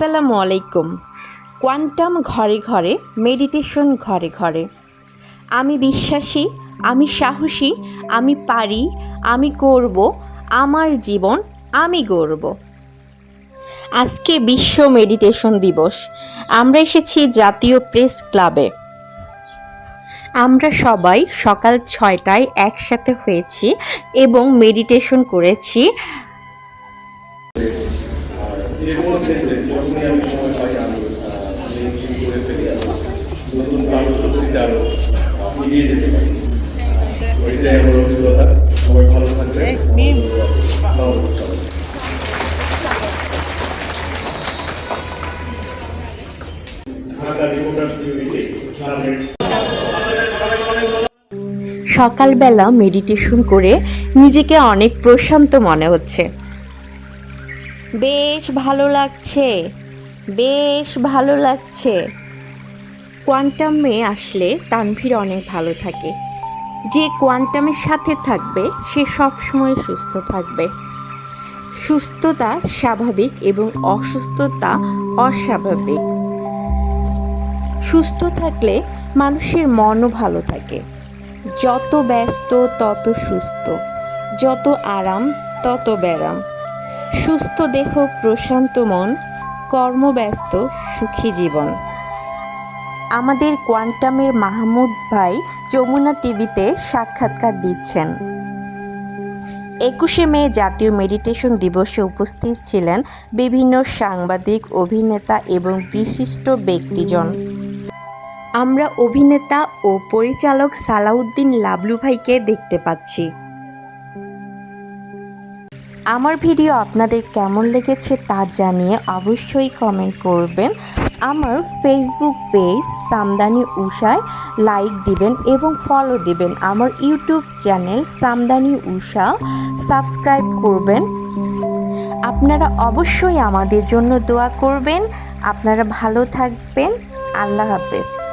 আসসালামু আলাইকুম। কোয়ান্টাম ঘরে ঘরে, মেডিটেশন ঘরে ঘরে। আমি বিশ্বাসী, আমি সাহসী, আমি পারি, আমি করব, আমার জীবন আমি গড়ব। আজকে বিশ্ব মেডিটেশন দিবস। আমরা এসেছি জাতীয় প্রেস ক্লাবে। আমরা সবাই সকাল 6টায় একসাথে হয়েছি এবং মেডিটেশন করেছি। যে কোনো ক্ষেত্রে যখনই আমি সময় পাই আমি করে ফেলি নতুন কার্যসূচিতে আরো এগিয়ে যেতে পারি। ওইটাই আমার অভিজ্ঞতা। সবাই ভালো থাকবে। সকালবেলা মেডিটেশন করে নিজেকে অনেক প্রশান্ত মনে হচ্ছে। বেশ ভালো লাগছে, বেশ ভালো লাগছে। কোয়ান্টামে আসলে তানভীর অনেক ভালো থাকে। যে কোয়ান্টামের সাথে থাকবে সে সবসময় সুস্থ থাকবে। সুস্থতা স্বাভাবিক এবং অসুস্থতা অস্বাভাবিক। সুস্থ থাকলে মানুষের মনও ভালো থাকে। যত ব্যস্ত তত সুস্থ, যত আরাম তত ব্যারাম। সুস্থ দেহ প্রশান্ত মন, কর্মব্যস্ত সুখী জীবন। আমাদের কোয়ান্টামের মাহমুদ ভাই যমুনা টিভিতে সাক্ষাৎকার দিচ্ছেন। 21শে মে জাতীয় মেডিটেশন দিবসে উপস্থিত ছিলেন বিভিন্ন সাংবাদিক, অভিনেতা এবং বিশিষ্ট ব্যক্তিজন। আমরা অভিনেতা ও পরিচালক সালাউদ্দিন লাবলু ভাইকে দেখতে পাচ্ছি। আমার ভিডিও আপনাদের কেমন লেগেছে তা জানিয়ে অবশ্যই কমেন্ট করবেন। আমার ফেসবুক পেজ সামদানি উষায় লাইক দিবেন এবং ফলো দিবেন। আমার ইউটিউব চ্যানেল সামদানি উষা সাবস্ক্রাইব করবেন। আপনারা অবশ্যই আমাদের জন্য দোয়া করবেন। আপনারা ভালো থাকবেন। আল্লাহ হাফেজ।